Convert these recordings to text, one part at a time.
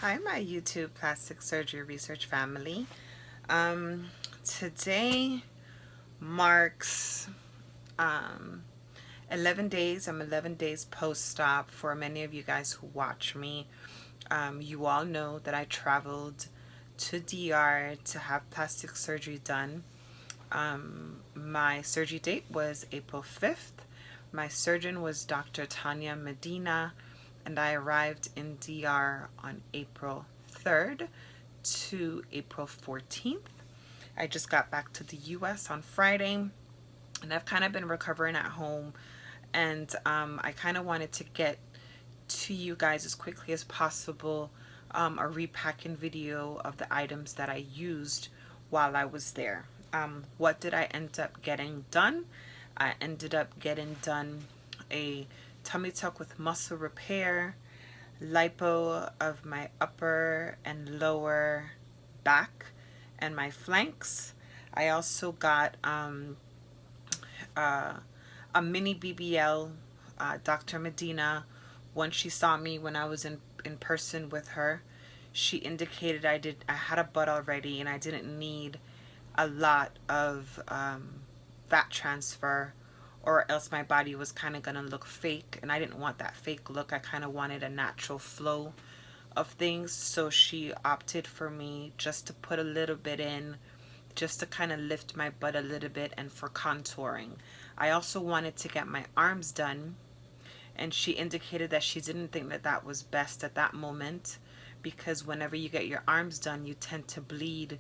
Hi, my YouTube plastic surgery research family. Today marks 11 days. I'm 11 days post-op. For many of you guys who watch me, you all know that I traveled to DR to have plastic surgery done. My surgery date was April 5th. My surgeon was Dr. Tania Medina, and I arrived in DR on April 3rd to April 14th. I just got back to the US on Friday, and I've kind of been recovering at home, and I kind of wanted to get to you guys as quickly as possible a repacking video of the items that I used while I was there. What did I end up getting done? I ended up getting done a tummy tuck with muscle repair, lipo of my upper and lower back and my flanks. I also got a mini BBL. Dr. Medina, once she saw me when I was in person with her, she indicated I had a butt already and I didn't need a lot of fat transfer, or else my body was kind of gonna look fake, and I didn't want that fake look. I kind of wanted a natural flow of things, so she opted for me just to put a little bit in, just to kind of lift my butt a little bit, and for contouring. I also wanted to get my arms done, and she indicated that she didn't think that that was best at that moment, because whenever you get your arms done, you tend to bleed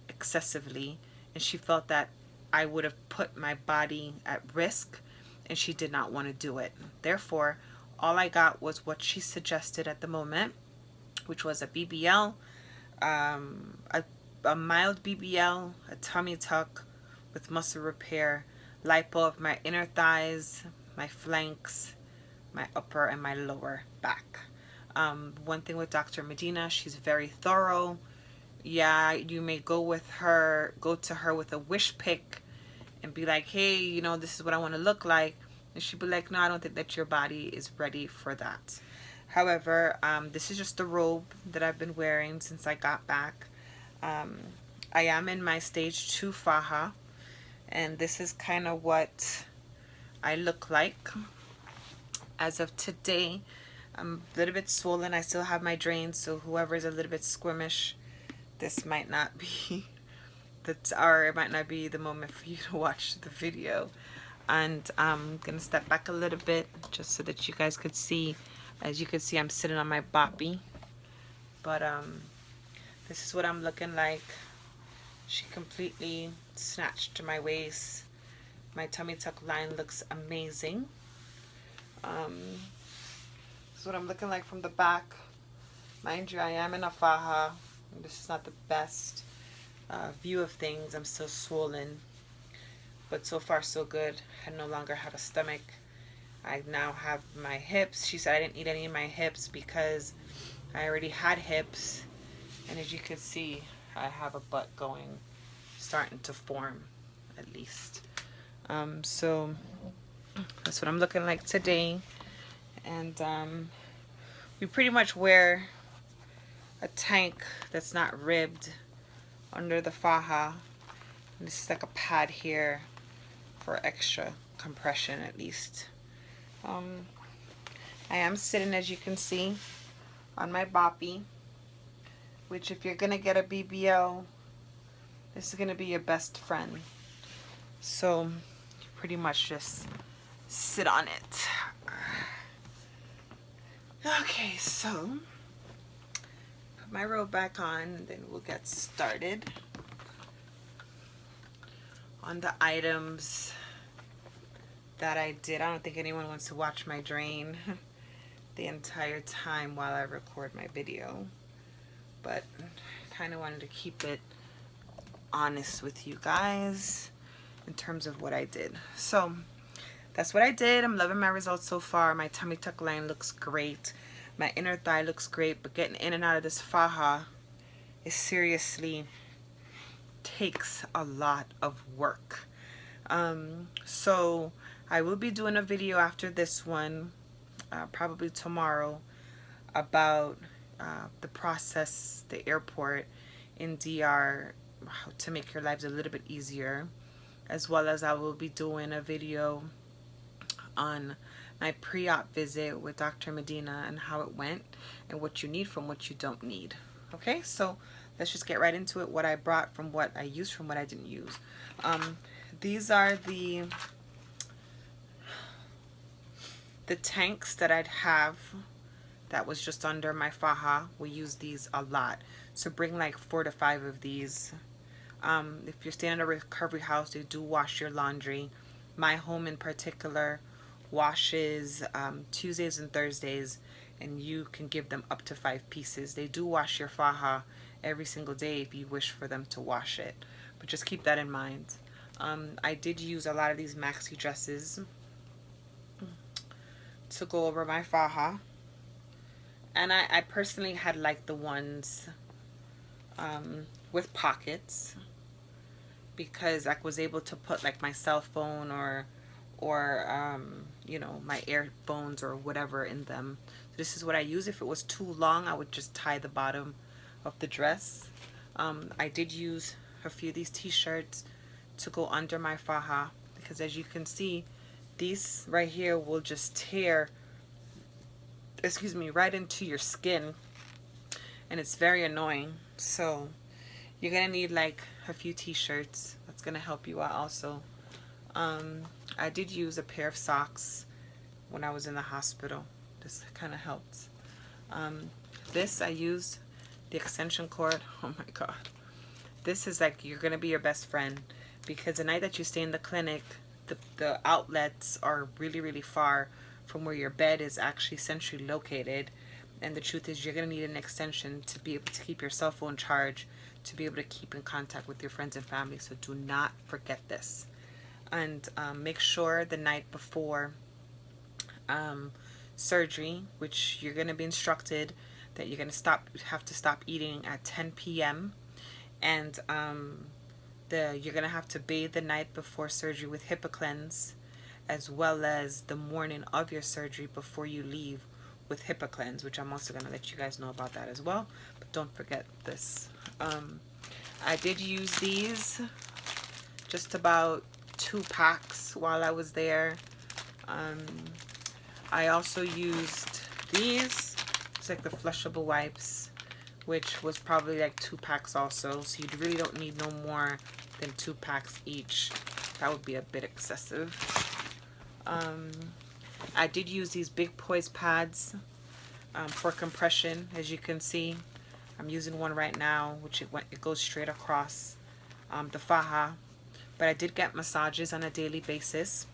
excessively, and she felt that I would have put my body at risk, and she did not want to do it. Therefore, all I got was what she suggested at the moment, which was a BBL, a mild BBL, a tummy tuck with muscle repair, lipo of my inner thighs, my flanks, my upper and my lower back. One thing with Dr. Medina, she's very thorough. Yeah, you may go to her with a wish pick and be like, hey, you know, this is what I want to look like. And she'd be like, no, I don't think that your body is ready for that. However, this is just the robe that I've been wearing since I got back. I am in my stage 2 faja, and this is kind of what I look like. As of today, I'm a little bit swollen. I still have my drains, so whoever's a little bit squeamish, this might not be it might not be the moment for you to watch the video. And I'm gonna step back a little bit just so that you guys could see. As you can see, I'm sitting on my Boppy, but this is what I'm looking like. She completely snatched to my waist. My tummy tuck line looks amazing. This is what I'm looking like from the back. Mind you, I am in a faja. This is not the best view of things. I'm still swollen, but so far so good. I no longer have a stomach. I now have my hips. She said I didn't need any of my hips because I already had hips, and as you can see, I have a butt starting to form, at least. So that's what I'm looking like today. And we pretty much wear a tank that's not ribbed under the faja. And this is like a pad here for extra compression, at least. I am sitting, as you can see, on my Boppy, which if you're gonna get a BBL, this is gonna be your best friend. So you pretty much just sit on it. Okay, so put my robe back on, and then we'll get started on the items that I did. I don't think anyone wants to watch my drain the entire time while I record my video, but I kind of wanted to keep it honest with you guys in terms of what I did. So that's what I did. I'm loving my results so far. My tummy tuck line looks great. My inner thigh looks great, but getting in and out of this faja is seriously takes a lot of work. So I will be doing a video after this one, probably tomorrow, about the process, the airport in DR, to make your lives a little bit easier, as well as I will be doing a video on my pre-op visit with Dr. Medina and how it went and what you need from what you don't need. Okay, so let's just get right into it. What I brought, from what I used, from what I didn't use. These are the tanks that I'd have that was just under my faja. We use these a lot, so bring like 4 to 5 of these. If you're staying in a recovery house, they do wash your laundry. My home in particular washes Tuesdays and Thursdays, and you can give them up to 5 pieces. They do wash your faja every single day if you wish for them to wash it, but just keep that in mind. I did use a lot of these maxi dresses to go over my faja, and I personally had like the ones with pockets, because I was able to put like my cell phone or you know, my earphones or whatever in them. So this is what I use. If it was too long, I would just tie the bottom of the dress. I did use a few of these t-shirts to go under my faja, because as you can see, these right here will just tear, excuse me, right into your skin, and it's very annoying. So you're gonna need like a few t-shirts. That's gonna help you out also. I did use a pair of socks when I was in the hospital. This kind of helped. This, I used the extension cord. Oh my god, this is like, you're gonna be your best friend, because the night that you stay in the clinic, the outlets are really far from where your bed is actually centrally located, and the truth is you're gonna need an extension to be able to keep your cell phone charged, to be able to keep in contact with your friends and family. So do not forget this. And make sure the night before surgery, which you're going to be instructed that you're going to have to stop eating at 10 p.m. and you're going to have to bathe the night before surgery with Hibicleanse, as well as the morning of your surgery before you leave with Hibicleanse, which I'm also going to let you guys know about that as well. But don't forget this. I did use these, just about 2 packs while I was there. I also used these. It's like the flushable wipes, which was probably like 2 packs also. So you really don't need no more than 2 packs each. That would be a bit excessive. I did use these big Poise pads for compression. As you can see, I'm using one right now, which it goes straight across the faja. But I did get massages on a daily basis,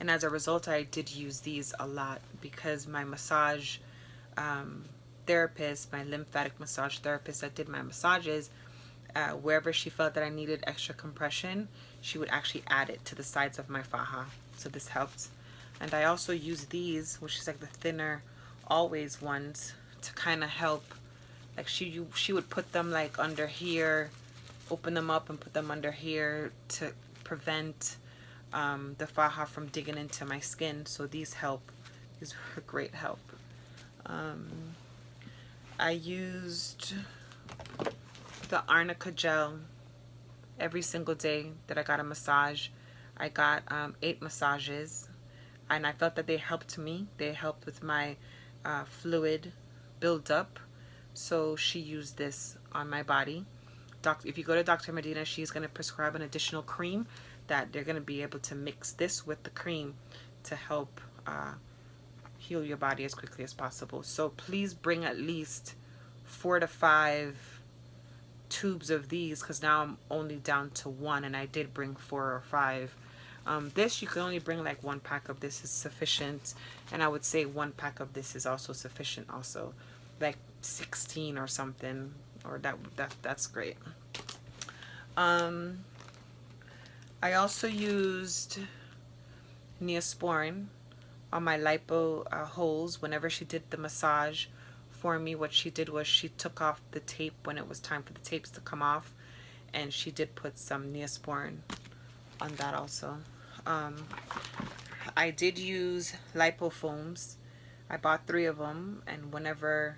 and as a result I did use these a lot, because my massage therapist, my lymphatic massage therapist that did my massages, wherever she felt that I needed extra compression, she would actually add it to the sides of my faja. So this helped. And I also use these, which is like the thinner always ones, to kind of help. Like she would put them like under here, open them up and put them under here to prevent the faja from digging into my skin. So these help. These were great help. I used the Arnica gel every single day that I got a massage. I got 8 massages, and I felt that they helped me. They helped with my fluid buildup. So she used this on my body. If you go to Dr. Medina, she's going to prescribe an additional cream that they're going to be able to mix this with the cream to help heal your body as quickly as possible. So please bring at least 4 to 5 tubes of these, because now I'm only down to 1, and I did bring 4 or 5. This, you can only bring like 1 pack of this is sufficient, and I would say 1 pack of this is also sufficient also, like 16 or something, or that's great. I also used Neosporin on my lipo holes. Whenever she did the massage for me, what she did was she took off the tape when it was time for the tapes to come off, and she did put some Neosporin on that also. I did use lipo foams. I bought 3 of them, and whenever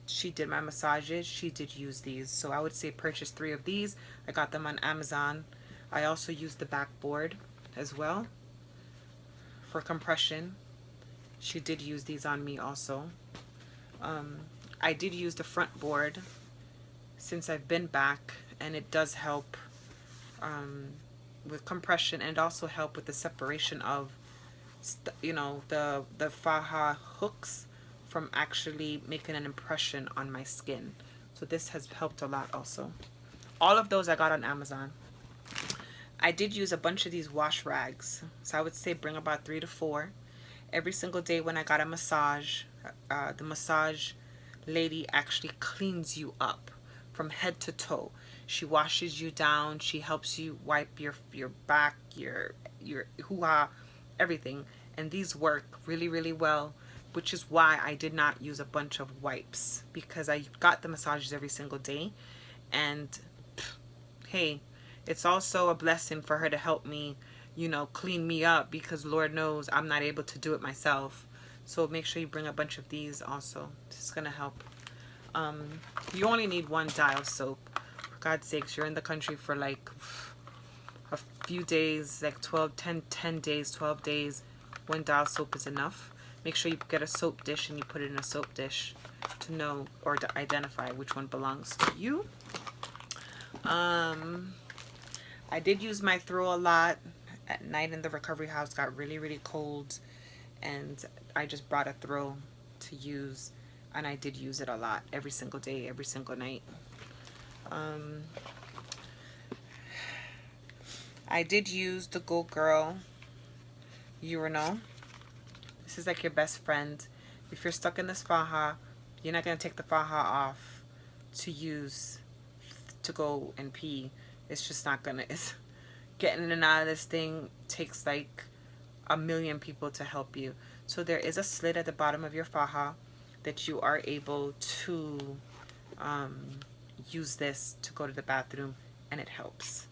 She did my massages. She did use these. So I would say purchase 3 of these. I got them on Amazon. I also used the backboard as well for compression. She did use these on me also. I did use the front board since I've been back, and it does help with compression, and also help with the separation of the faja hooks from actually making an impression on my skin. So this has helped a lot also. All of those I got on Amazon. I did use a bunch of these wash rags, so I would say bring about 3 to 4 every single day. When I got a massage, the massage lady actually cleans you up from head to toe. She washes you down. She helps you wipe your back, your hoo-ha, everything. And these work really, really well, which is why I did not use a bunch of wipes, because I got the massages every single day. And hey, it's also a blessing for her to help me, clean me up, because Lord knows I'm not able to do it myself. So make sure you bring a bunch of these also. This is gonna help. You only need 1 dial soap. For God's sakes, you're in the country for like a few days, like 10 days, 12 days. 1 dial soap is enough. Make sure you get a soap dish and you put it in a soap dish to know or to identify which one belongs to you. I did use my throw a lot at night in the recovery house. Got really, really cold, and I just brought a throw to use, and I did use it a lot every single day, every single night. I did use the Go Girl urinal. This is like your best friend. If you're stuck in this faja, you're not going to take the faja off to use to go and pee. It's just not gonna. It's getting in and out of this thing takes like a million people to help you. So there is a slit at the bottom of your faja that you are able to use this to go to the bathroom, and it helps.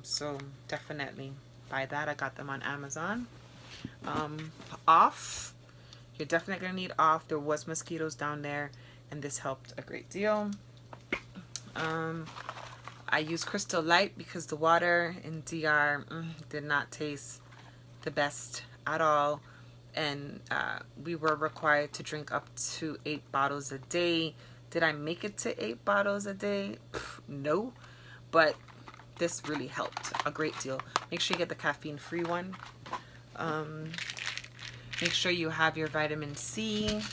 So definitely buy that. I got them on Amazon. Off, you're definitely gonna need off. There was mosquitoes down there, and this helped a great deal. I use Crystal Light because the water in DR did not taste the best at all, and we were required to drink up to 8 bottles a day. Did I make it to 8 bottles a day? No, but this really helped a great deal. Make sure you get the caffeine-free one. Make sure you have your vitamin C and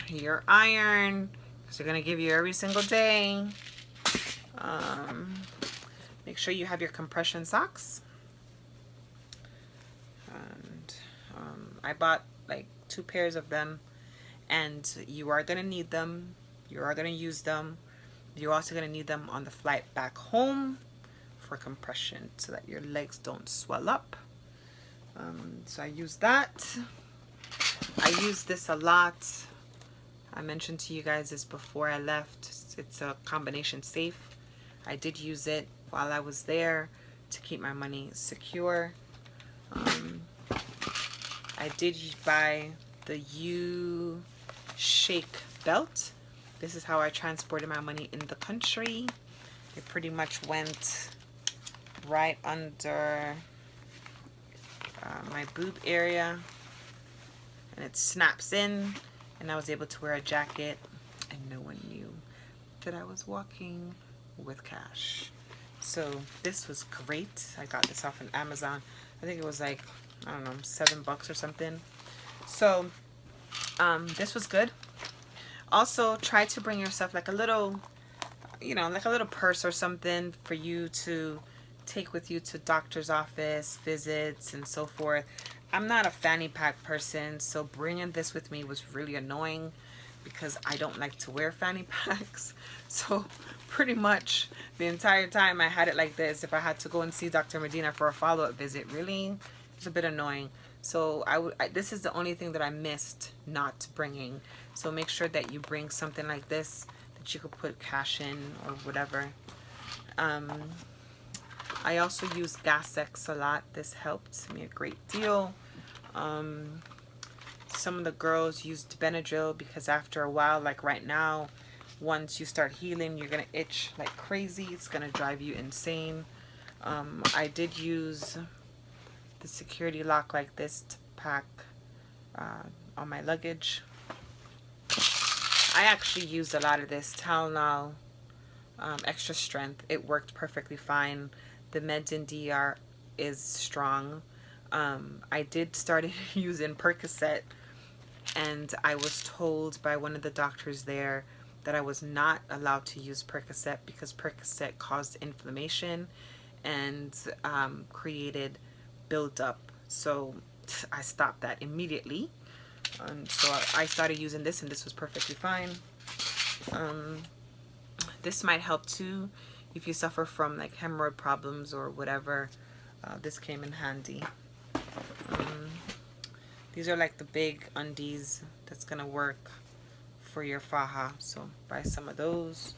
your iron, because they're going to give you every single day. Make sure you have your compression socks. And I bought like 2 pairs of them, and you are going to need them. You are going to use them. You're also going to need them on the flight back home for compression so that your legs don't swell up. So I use that. I use this a lot. I mentioned to you guys this before I left. It's a combination safe. I did use it while I was there to keep my money secure. I did buy the U-Shake belt. This is how I transported my money in the country. It pretty much went right under my boob area, and it snaps in, and I was able to wear a jacket, and no one knew that I was walking with cash. So this was great. I got this off on Amazon. I think it was like, I don't know, $7 or something. So this was good. Also, try to bring yourself like a little, like a little purse or something for you to take with you to doctor's office visits and so forth. I'm not a fanny pack person, so bringing this with me was really annoying because I don't like to wear fanny packs. So pretty much the entire time I had it like this. If I had to go and see Dr. Medina for a follow-up visit, really, it's a bit annoying. So this is the only thing that I missed not bringing. So make sure that you bring something like this that you could put cash in or whatever. I also use Gas X a lot. This helped me a great deal. Some of the girls used Benadryl because after a while, like right now, once you start healing, you're going to itch like crazy. It's going to drive you insane. I did use the security lock like this to pack on my luggage. I actually used a lot of this Tylenol Extra Strength. It worked perfectly fine. The meds in DR is strong. I did start using Percocet, and I was told by one of the doctors there that I was not allowed to use Percocet because Percocet caused inflammation and created buildup. So I stopped that immediately. So I started using this, and this was perfectly fine. This might help too if you suffer from like hemorrhoid problems or whatever. This came in handy. These are like the big undies that's gonna work for your faja, so buy some of those.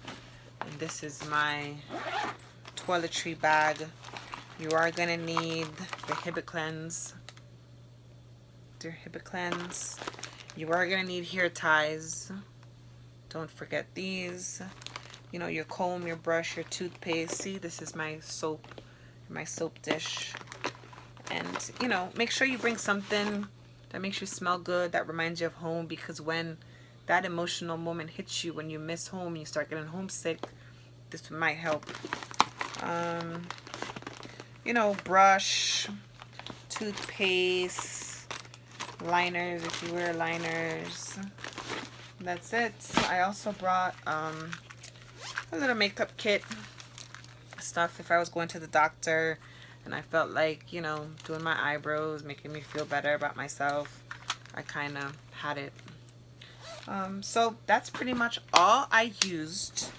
And this is my toiletry bag. You are gonna need the Hibicleanse. Dear Hibicleanse. You are gonna need hair ties. Don't forget these. You know, your comb, your brush, your toothpaste. See, this is my soap dish. And, you know, make sure you bring something that makes you smell good, that reminds you of home, because when that emotional moment hits you, when you miss home, you start getting homesick, this might help. You know, brush, toothpaste, liners if you wear liners. That's it. I also brought a little makeup kit stuff if I was going to the doctor and I felt like, you know, doing my eyebrows, making me feel better about myself. I kind of had it. So that's pretty much all I used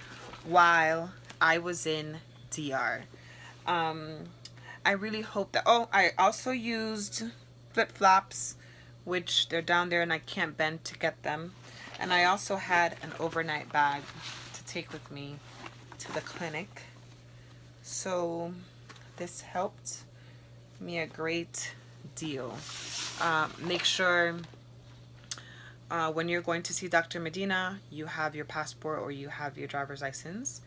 while I was in DR. I really hope that, oh, I also used flip-flops, which they're down there and I can't bend to get them. And I also had an overnight bag to take with me to the clinic. So this helped me a great deal. Make sure when you're going to see Dr. Medina, you have your passport or you have your driver's license.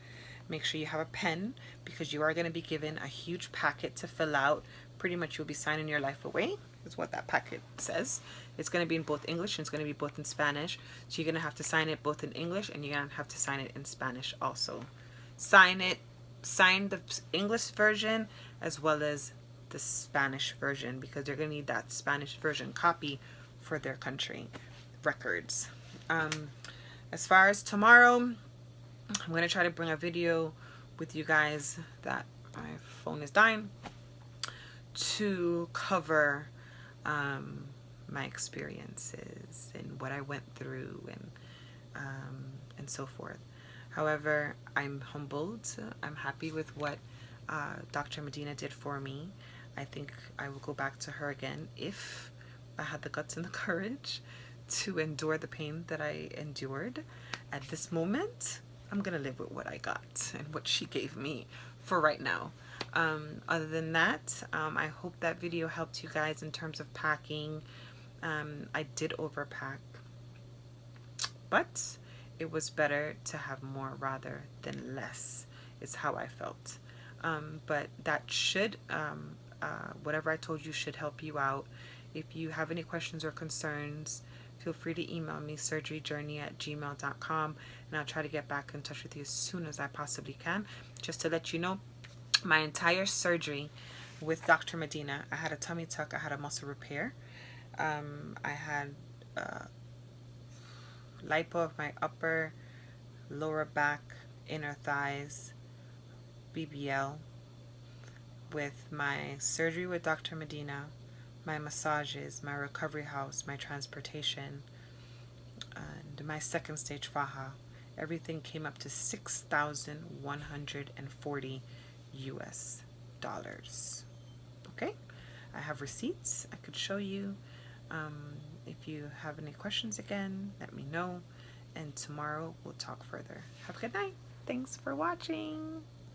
Make sure you have a pen because you are going to be given a huge packet to fill out. Pretty much you'll be signing your life away is what that packet says. It's going to be in both English and it's going to be both in Spanish. So you're going to have to sign it both in English and you're going to have to sign it in Spanish also. Sign the English version as well as the Spanish version because they're going to need that Spanish version copy for their country records. As far as tomorrow, I'm going to try to bring a video with you guys that my phone is dying to cover my experiences and what I went through and so forth. However, I'm humbled. I'm happy with what Dr. Medina did for me. I think I will go back to her again if I had the guts and the courage to endure the pain that I endured. At this moment, I'm gonna live with what I got and what she gave me for right now. Other than that, I hope that video helped you guys in terms of packing. I did overpack, but it was better to have more rather than less is how I felt. But that should, whatever I told you should help you out. If you have any questions or concerns, feel free to email me, surgeryjourney@gmail.com, and I'll try to get back in touch with you as soon as I possibly can. Just to let you know, my entire surgery with Dr. Medina, I had a tummy tuck, I had a muscle repair, I had lipo of my upper, lower back, inner thighs, BBL. With my surgery with Dr. Medina, my massages, my recovery house, my transportation, and my second stage faja, everything came up to $6,140 US dollars. Okay, I have receipts I could show you. If you have any questions again, let me know, and tomorrow we'll talk further. Have a good night. Thanks for watching.